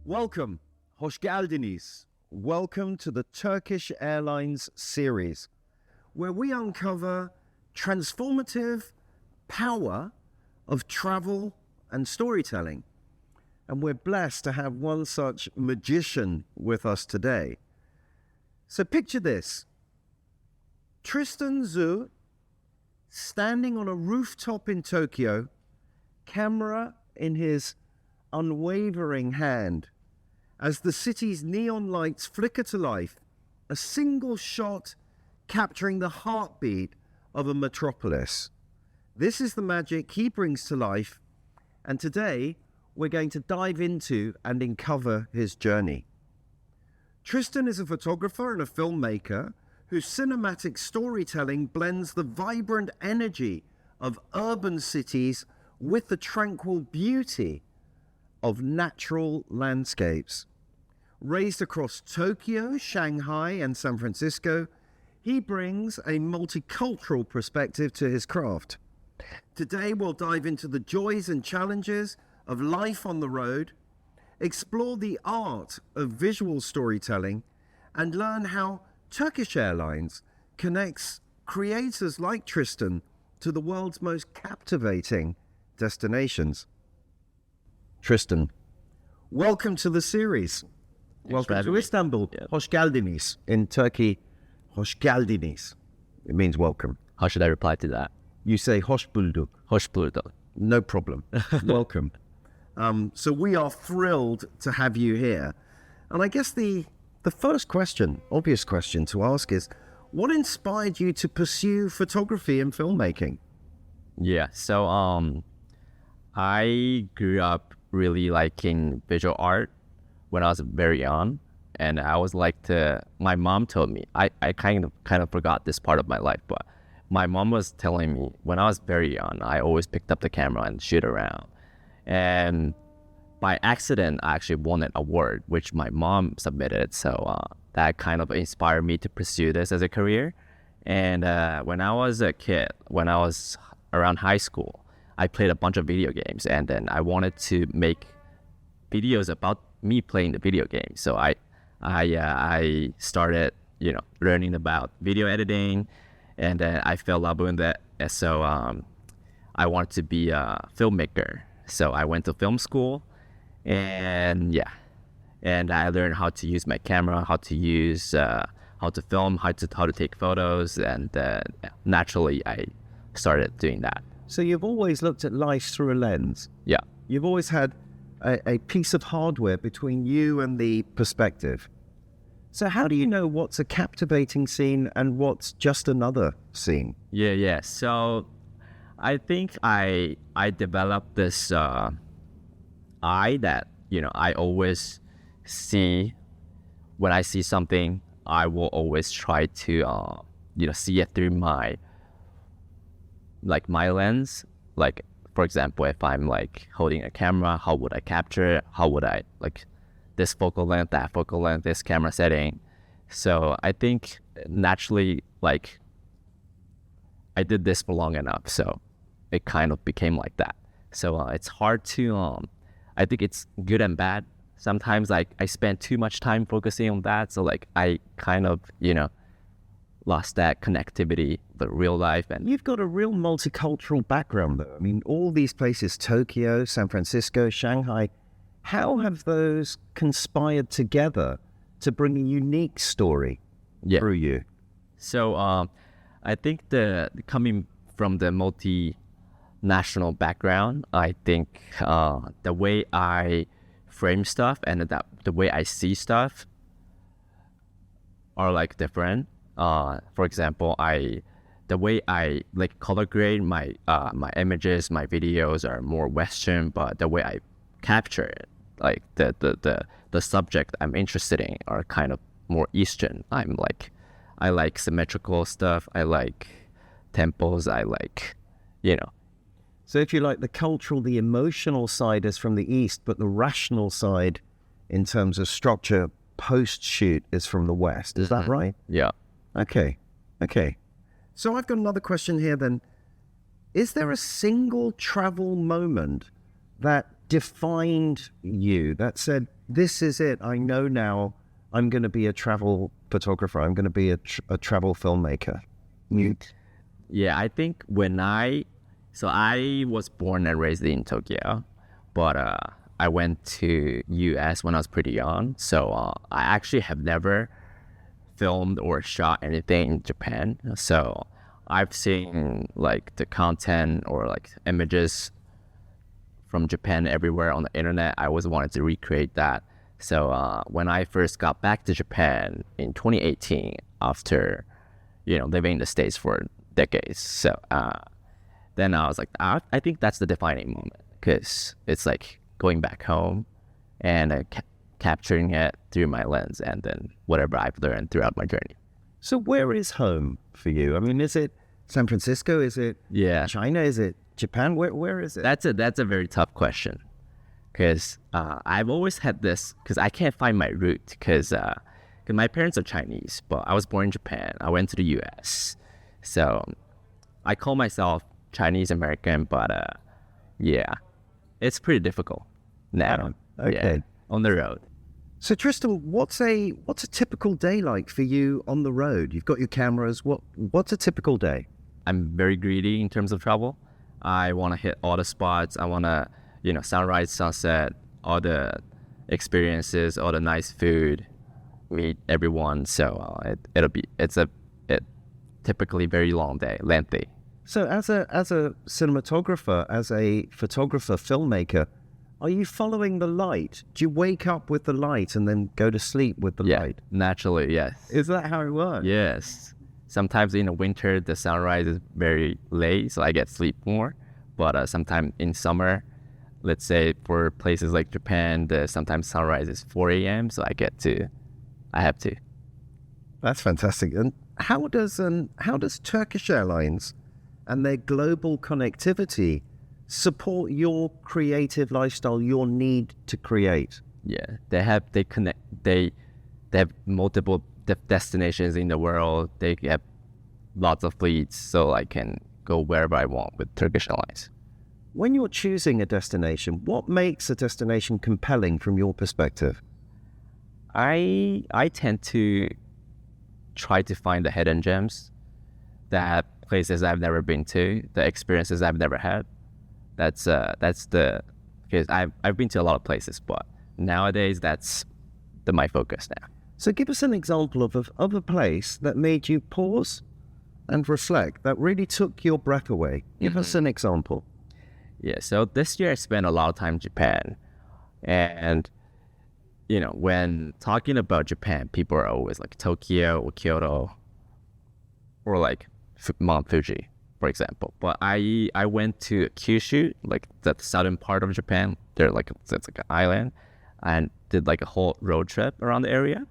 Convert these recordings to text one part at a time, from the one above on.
Welcome, hoş geldiniz. Welcome to the Turkish Airlines series, where we uncover transformative power of travel and storytelling. And we're blessed to have one such magician with us today. So picture this. Tristan Zhou standing on a rooftop in Tokyo, camera in his unwavering hand, as the city's neon lights flicker to life, a single shot capturing the heartbeat of a metropolis. This is the magic he brings to life, and today we're going to dive into and uncover his journey. Tristan is a photographer and a filmmaker whose cinematic storytelling blends the vibrant energy of urban cities with the tranquil beauty of natural landscapes. Raised across Tokyo, Shanghai, and San Francisco, he brings a multicultural perspective to his craft. Today, we'll dive into the joys and challenges of life on the road, explore the art of visual storytelling, and learn how Turkish Airlines connects creators like Tristan to the world's most captivating destinations. Tristan, welcome to the series. Welcome to Istanbul. Yeah. Hoş geldiniz. In Turkey, hoş geldiniz. It means welcome. How should I reply to that? You say hoş bulduk. Hoş bulduk. No problem. Welcome. So we are thrilled to have you here. And I guess the first question, obvious question to ask is, what inspired you to pursue photography and filmmaking? Yeah, so I grew up really liking visual art when I was very young, and I was my mom told me, I kind of forgot this part of my life, but my mom was telling me when I was very young, I always picked up the camera and shoot around. And by accident, I actually won an award, which my mom submitted. So that kind of inspired me to pursue this as a career. And when I was a kid, when I was around high school, I played a bunch of video games, and then I wanted to make videos about me playing the video game. So I started, learning about video editing, and then I fell in love with that. So I wanted to be a filmmaker. So I went to film school, and I learned how to use my camera, how to film, how to take photos, and naturally I started doing that. So you've always looked at life through a lens. Yeah. You've always had a piece of hardware between you and the perspective. So how do you know what's a captivating scene and what's just another scene? Yeah. So I think I developed this eye that, I always see. When I see something, I will always try to, see it through my lens. Like, for example, if I'm holding a camera, how would I capture it? How would I this focal length, that focal length, this camera setting? So I think naturally, I did this for long enough, so it kind of became like that. So it's hard to, I think it's good and bad. Sometimes I spend too much time focusing on that, so I kind of, lost that connectivity with real life. And you've got a real multicultural background though. I mean, all these places, Tokyo, San Francisco, Shanghai, how have those conspired together to bring a unique story through you? So I think coming from the multinational background, I think the way I frame stuff and the way I see stuff are different. For example, the way I color grade my images, my videos are more Western, but the way I capture it, the subject I'm interested in are kind of more Eastern. I like symmetrical stuff. I like temples. I like, So if you like, the cultural, the emotional side is from the East, but the rational side in terms of structure post-shoot is from the West. Is that right? Yeah. Okay. So I've got another question here then. Is there a single travel moment that defined you, that said, this is it, I know now I'm going to be a travel photographer, I'm going to be a travel filmmaker? Yeah, I think so I was born and raised in Tokyo, but I went to US when I was pretty young. So I actually have never filmed or shot anything in Japan. So I've seen like the content or like images from Japan everywhere on the internet. I always wanted to recreate that. So when I first got back to Japan in 2018, after living in the States for decades, so then I was like, I think that's the defining moment, because it's like going back home and capturing it through my lens, and then whatever I've learned throughout my journey. So where is home for you? I mean, is it San Francisco? Is it China? Is it Japan? Where is it? That's a very tough question, because I've always had this, because I can't find my root, because my parents are Chinese, but I was born in Japan. I went to the US. So I call myself Chinese American, but it's pretty difficult now. Okay. On the road. So Tristan, what's a typical day like for you on the road? You've got your cameras. What's a typical day? I'm very greedy in terms of travel. I want to hit all the spots. I want to, sunrise, sunset, all the experiences, all the nice food, meet everyone. So it's a typically very long day, lengthy. So as a cinematographer, as a photographer, filmmaker, are you following the light? Do you wake up with the light and then go to sleep with the light? Naturally, yes. Is that how it works? Yes. Sometimes in the winter, the sunrise is very late, so I get sleep more. But sometimes in summer, let's say for places like Japan, sometimes sunrise is 4 a.m., so I have to. That's fantastic. And how does Turkish Airlines and their global connectivity support your creative lifestyle, your need to create? Yeah, they have multiple destinations in the world. They have lots of fleets, so I can go wherever I want with Turkish Airlines. When you're choosing a destination, what makes a destination compelling from your perspective? I tend to try to find the hidden gems, that places I've never been to, the experiences I've never had. That's because I've been to a lot of places, but nowadays that's my focus now. So give us an example of a place that made you pause and reflect, that really took your breath away. Give us an example. Yeah, so this year I spent a lot of time in Japan, and when talking about Japan, people are always like Tokyo or Kyoto or like Mount Fuji, for example. But I went to Kyushu, like the southern part of Japan. It's like an island, and did like a whole road trip around the area.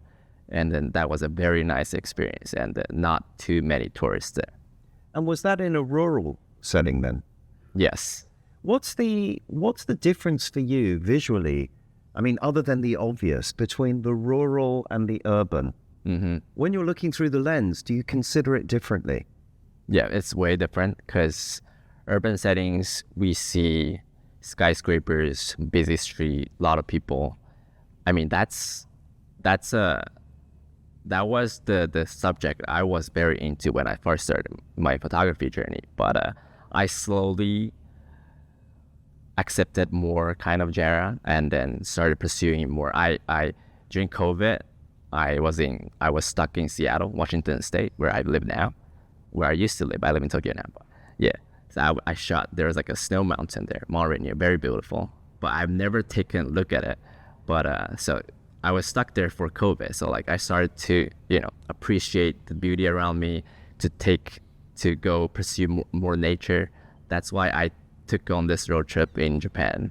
And then that was a very nice experience, and not too many tourists there. And was that in a rural setting then? Yes. What's the difference for you visually? I mean, other than the obvious, between the rural and the urban. Mm-hmm. When you're looking through the lens, do you consider it differently? Yeah, it's way different, because urban settings, we see skyscrapers, busy street, a lot of people. I mean, that was the subject I was very into when I first started my photography journey. But I slowly accepted more kind of genre, and then started pursuing it more. I during COVID, I was stuck in Seattle, Washington State, where I live now, where I used to live. I live in Tokyo now, but yeah. So I shot. There was like a snow mountain there, Mount Rainier, very beautiful. But I've never taken a look at it. But so I was stuck there for COVID. So like I started to appreciate the beauty around me, to go pursue more nature. That's why I took on this road trip in Japan.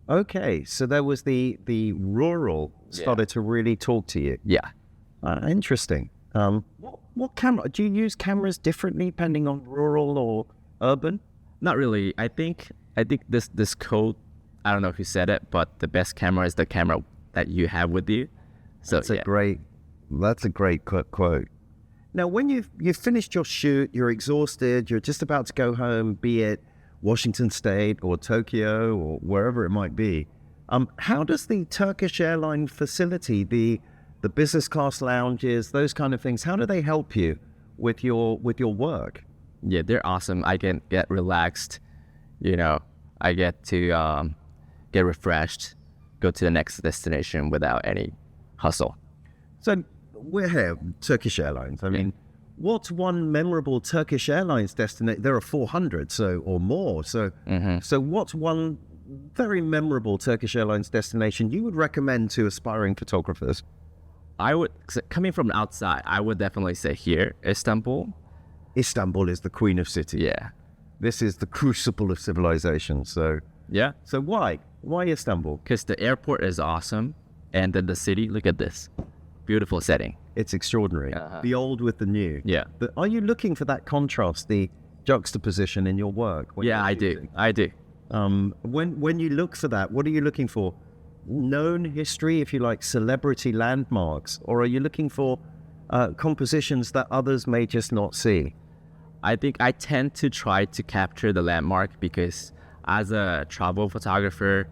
Okay, so there was the rural started to really talk to you. Yeah. Interesting. What camera do you use? Cameras differently depending on rural or urban? Not really. I think this code, I don't know who said it, but the best camera is the camera that you have with you. So that's a great quote. Now, when you've finished your shoot, you're exhausted, you're just about to go home, be it Washington State or Tokyo or wherever it might be. How does the Turkish airline facility, the business class lounges, those kind of things, how do they help you with your work? Yeah, they're awesome. I can get relaxed, I get to get refreshed, go to the next destination without any hustle. So we're here, Turkish Airlines. I mean, what's one memorable Turkish Airlines destination? There are 400 or more. So what's one very memorable Turkish Airlines destination you would recommend to aspiring photographers? Coming from outside, I would definitely say here, Istanbul. Istanbul is the queen of cities. Yeah. This is the crucible of civilization. So yeah. So why Istanbul? Because the airport is awesome, and then the city. Look at this, beautiful setting. It's extraordinary. The old with the new. Yeah. But are you looking for that contrast, the juxtaposition in your work? Yeah, I do. When you look for that, what are you looking for? Known history, if you like, celebrity landmarks, or are you looking for compositions that others may just not see? I think I tend to try to capture the landmark because as a travel photographer,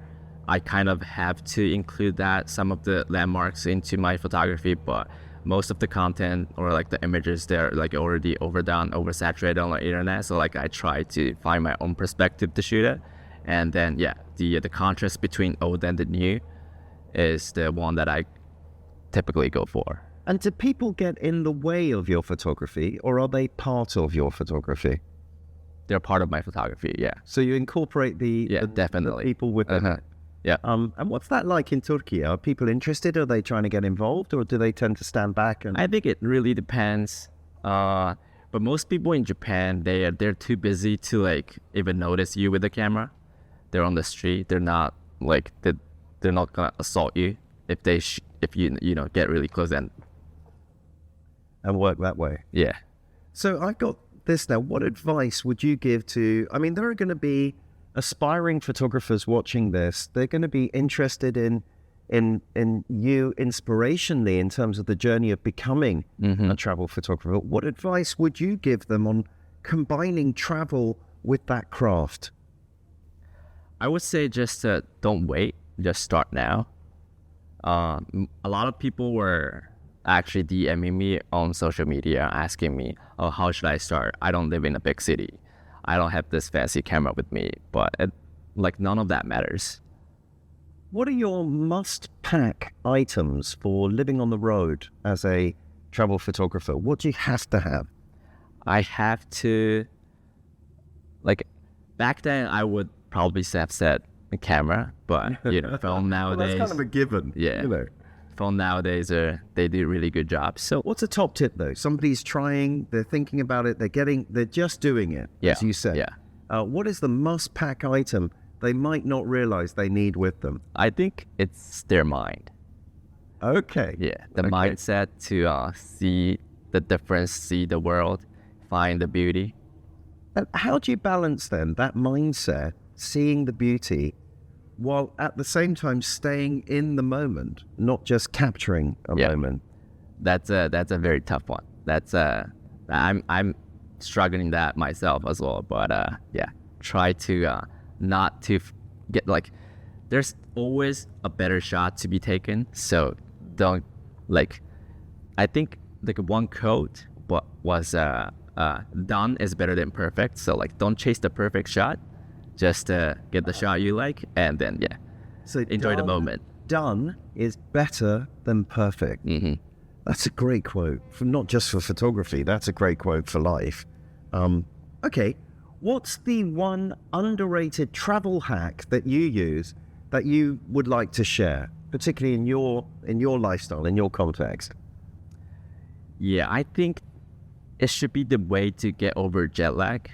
I kind of have to include some of the landmarks into my photography, but most of the content or like the images, they're like already overdone, oversaturated on the internet. So like I try to find my own perspective to shoot it. And then, the contrast between old and the new is the one that I typically go for. And do people get in the way of your photography, or are they part of your photography? They're part of my photography, yeah. So you incorporate definitely the people with them. Yeah. And what's that like in Turkey? Are people interested? Are they trying to get involved, or do they tend to stand back? I think it really depends. But most people in Japan, they're too busy to like even notice you with the camera. They're on the street. They're not like they're not gonna assault you if you get really close and work that way. Yeah. So I've got this now. What advice would you give to? I mean, there are going to be aspiring photographers watching this. They're going to be interested in you inspirationally in terms of the journey of becoming a travel photographer. What advice would you give them on combining travel with that craft? I would say just don't wait, just start now. A lot of people were actually DMing me on social media asking me, oh, how should I start? I don't live in a big city. I don't have this fancy camera with me, but none of that matters. What are your must-pack items for living on the road as a travel photographer? What do you have to have? I have to, back then I would probably have said a camera, but phone nowadays. Well, that's kind of a given. Yeah. Phone nowadays they do a really good job. So what's a top tip though? Somebody's trying, they're thinking about it, they're just doing it, as you said. Yeah. What is the must-pack item they might not realize they need with them? I think it's their mind. Okay. Yeah, the mindset to see the difference, see the world, find the beauty. And how do you balance then that mindset, seeing the beauty, while at the same time staying in the moment, not just capturing a moment? That's a very tough one. I'm struggling that myself as well. But try to not to get there's always a better shot to be taken. So don't I think one quote was done is better than perfect. So don't chase the perfect shot. Just get the shot you like, and then so enjoy the moment. Done is better than perfect. Mm-hmm. That's a great quote, not just for photography. That's a great quote for life. Okay, what's the one underrated travel hack that you use that you would like to share, particularly in your lifestyle, in your context? Yeah, I think it should be the way to get over jet lag.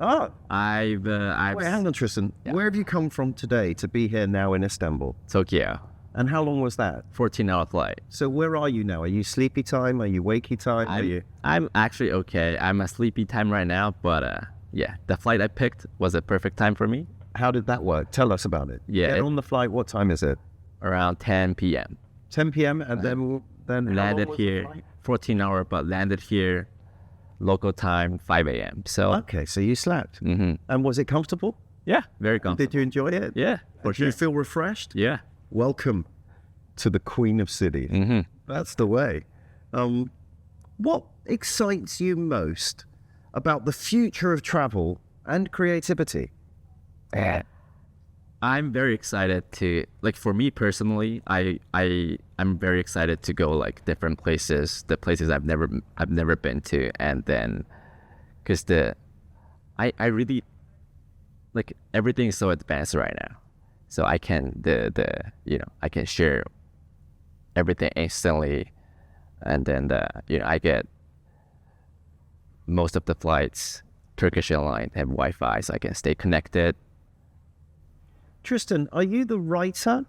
Oh, I've wait, hang on, Tristan. Yeah. Where have you come from today to be here now in Istanbul? Tokyo. And how long was that? 14-hour flight. So where are you now? Are you sleepy time? Are you wakey time? I'm actually okay. I'm a sleepy time right now, but the flight I picked was a perfect time for me. How did that work? Tell us about it. Yeah. Get on the flight. What time is it? Around 10 p.m. 10 p.m. and then landed here. 14-hour, but landed here local time 5 a.m. So Okay, so you slept. mm-hmm. And was it comfortable? Yeah, very comfortable. Did you enjoy it? Yeah, for Did you sure. feel refreshed? Yeah. Welcome to the Queen of Cities. Mm-hmm. That's the way. What excites you most about the future of travel and creativity? I'm very excited to, like, for me personally, I'm very excited to go like different places, the places I've never been to, and then because I really like everything is so advanced right now, so I can I can share everything instantly, and then I get most of the flights. Turkish Airlines have Wi-Fi, so I can stay connected. Tristan, are you the writer,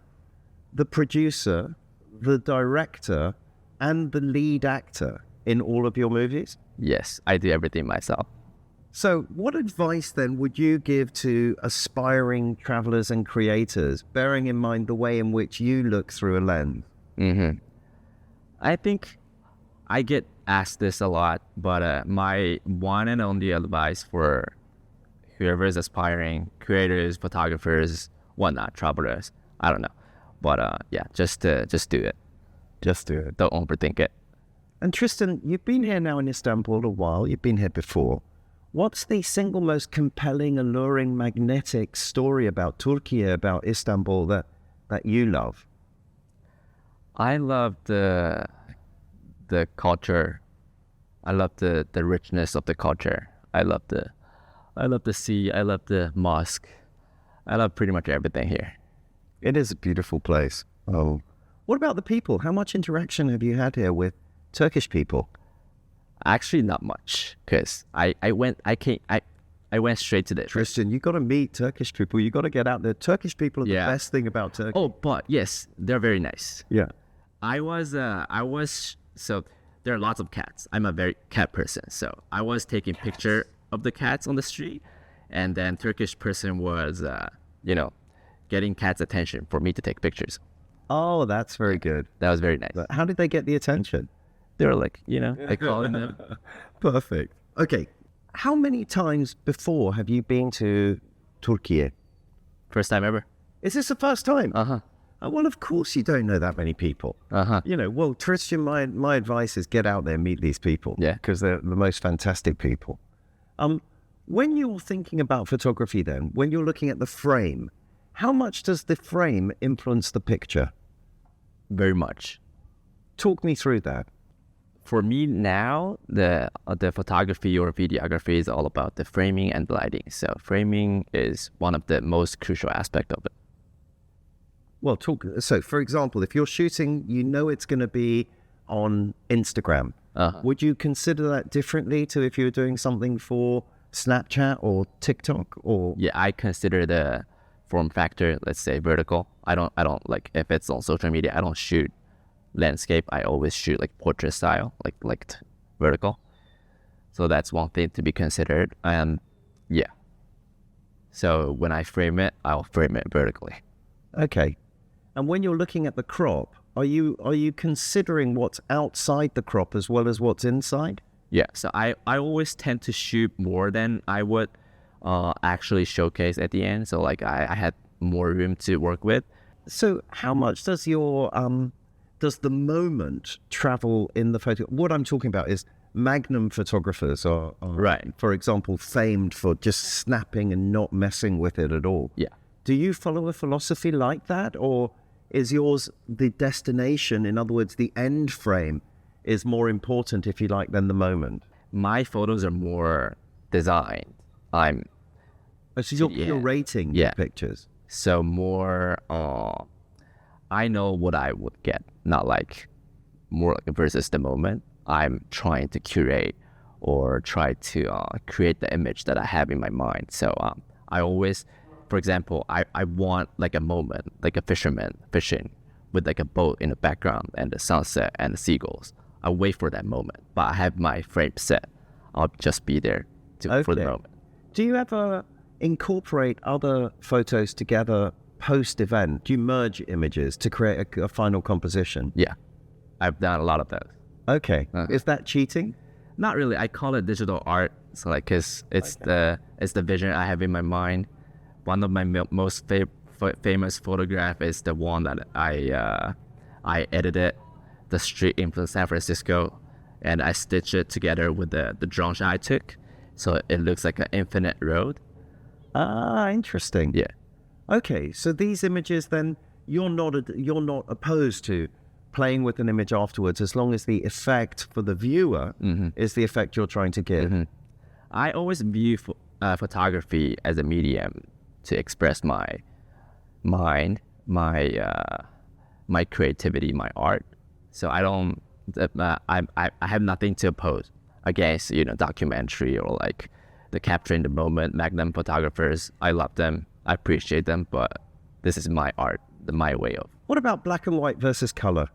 the producer, the director, and the lead actor in all of your movies? Yes, I do everything myself. So what advice then would you give to aspiring travelers and creators, bearing in mind the way in which you look through a lens? Mm-hmm. I think I get asked this a lot, but my one and only advice for whoever is aspiring, creators, photographers, whatnot, travelers, I don't know. But just do it. Just do it. Don't overthink it. And Tristan, you've been here now in Istanbul a while. You've been here before. What's the single most compelling, alluring, magnetic story about Turkey, about Istanbul that you love? I love the culture. I love the richness of the culture. I love the sea. I love the mosque. I love pretty much everything here. It is a beautiful place. Oh. What about the people? How much interaction have you had here with Turkish people? Actually, not much, because I went straight to the Tristan, you got to meet Turkish people. You got to get out there. Turkish people are the best thing about Turkey. Oh, but yes, they're very nice. Yeah. So there are lots of cats. I'm a very cat person, so I was taking picture of the cats on the street, and then Turkish person was, getting cats' attention for me to take pictures. Oh, that's very good. That was very nice. But how did they get the attention? They were like, I calling them. Perfect. Okay. How many times before have you been to Turkey? First time ever. Is this the first time? Uh-huh. Well, of course you don't know that many people. Uh-huh. Well, Tristan, my advice is get out there, meet these people. Yeah. Because they're the most fantastic people. When you're thinking about photography then, when you're looking at the frame, how much does the frame influence the picture? Very much. Talk me through that. For me now, the photography or videography is all about the framing and lighting. So framing is one of the most crucial aspect of it. Well, so for example, if you're shooting, it's going to be on Instagram. Uh-huh. Would you consider that differently to if you were doing something for Snapchat or TikTok or? Yeah, I consider the form factor, let's say vertical. I don't like, if it's on social media, I don't shoot landscape. I always shoot like portrait style, like vertical. So that's one thing to be considered. And yeah. So when I frame it, I'll frame it vertically. Okay. And when you're looking at the crop, are you considering what's outside the crop as well as what's inside? Yeah. So I always tend to shoot more than I would actually showcase at the end. So like I had more room to work with. So how much does your does the moment travel in the photo? What I'm talking about is magnum photographers are right, for example, famed for just snapping and not messing with it at all. Yeah. Do you follow a philosophy like that, or is yours the destination? In other words, the end frame is more important, if you like, than the moment. My photos are more designed. So you're rating your pictures. So more, I know what I would get, not like more like versus the moment. I'm trying to curate or try to create the image that I have in my mind. So I always, for example, I want like a moment, like a fisherman fishing with like a boat in the background and the sunset and the seagulls. I wait for that moment, but I have my frame set. I'll just be there for the moment. Do you ever incorporate other photos together post-event? Do you merge images to create a final composition? Yeah, I've done a lot of those. Okay. Is that cheating? Not really. I call it digital art. So like, cause it's the vision I have in my mind. One of my most famous photograph is the one that I edited the street in San Francisco, and I stitched it together with the drone shot I took, so it looks like an infinite road. Ah, interesting. Yeah. Okay, so these images then you're not opposed to playing with an image afterwards, as long as the effect for the viewer is the effect you're trying to give. I always view photography as a medium to express my mind, my creativity, my art. So I don't, I have nothing to oppose against, documentary or like the capturing the moment, Magnum photographers. I love them, I appreciate them, but this is my art, my way of. What about black and white versus color?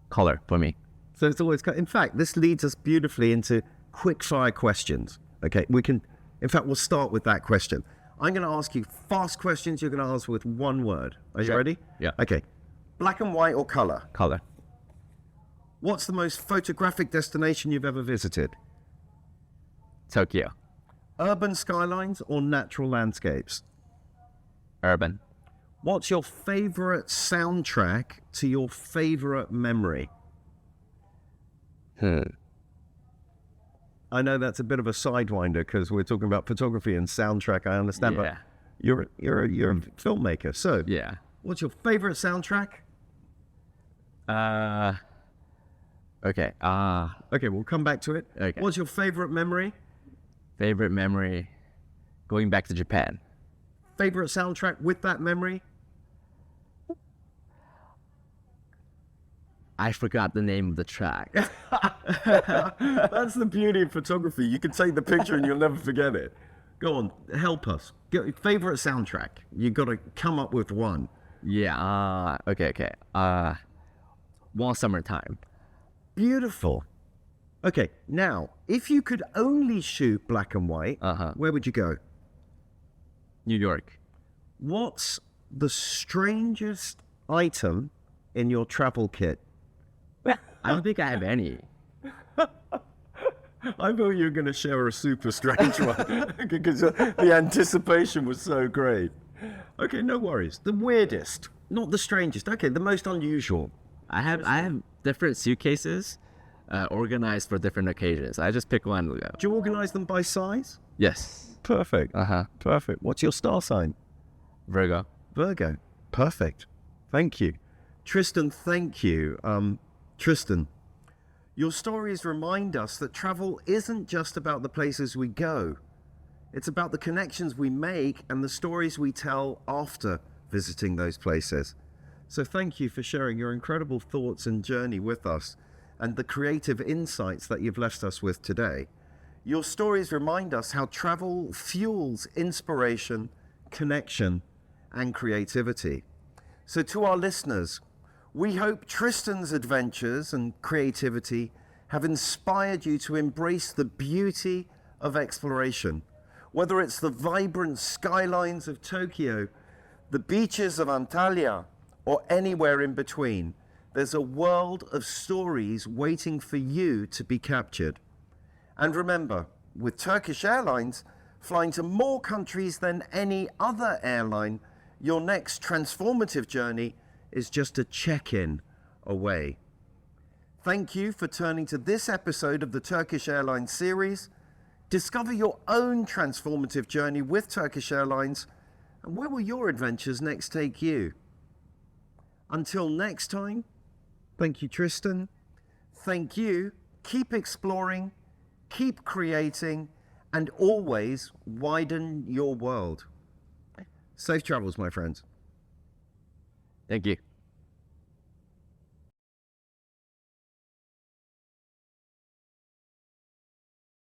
Color for me. So it's always, in fact, this leads us beautifully into quick fire questions. Okay, in fact, we'll start with that question. I'm going to ask you fast questions. You're going to answer with one word. Are you ready? Yeah. Okay. Black and white or color? Color. What's the most photographic destination you've ever visited? Tokyo. Urban skylines or natural landscapes? Urban. What's your favorite soundtrack to your favorite memory? I know that's a bit of a sidewinder because we're talking about photography and soundtrack. I understand, Yeah. but you're a filmmaker. So, Yeah. what's your favorite soundtrack? Okay. Okay, we'll come back to it. Okay. What's your favorite memory? Favorite memory, going back to Japan. Favorite soundtrack with that memory? I forgot the name of the track. That's the beauty of photography. You can take the picture and you'll never forget it. Go on, help us. Favorite soundtrack. You got to come up with one. Yeah. Okay. One Summertime. Beautiful. Okay, now, if you could only shoot black and white, where would you go? New York. What's the strangest item in your travel kit? I don't think I have any. I thought you were going to share a super strange one because the anticipation was so great. Okay, no worries. The weirdest, not the strangest. Okay, the most unusual. I have different suitcases organized for different occasions. I just pick one. Do you organize them by size? Yes. Perfect. Perfect. What's your star sign? Virgo. Virgo. Perfect. Thank you. Tristan, thank you. Tristan, your stories remind us that travel isn't just about the places we go. It's about the connections we make and the stories we tell after visiting those places. So thank you for sharing your incredible thoughts and journey with us and the creative insights that you've left us with today. Your stories remind us how travel fuels inspiration, connection, and creativity. So to our listeners, we hope Tristan's adventures and creativity have inspired you to embrace the beauty of exploration. Whether it's the vibrant skylines of Tokyo, the beaches of Antalya, or anywhere in between, there's a world of stories waiting for you to be captured. And remember, with Turkish Airlines, flying to more countries than any other airline, your next transformative journey is just a check-in away. Thank you for turning to this episode of the Turkish Airlines series. Discover your own transformative journey with Turkish Airlines, and where will your adventures next take you? Until next time, thank you, Tristan. Thank you. Keep exploring, keep creating, and always widen your world. Safe travels, my friends. Thank you.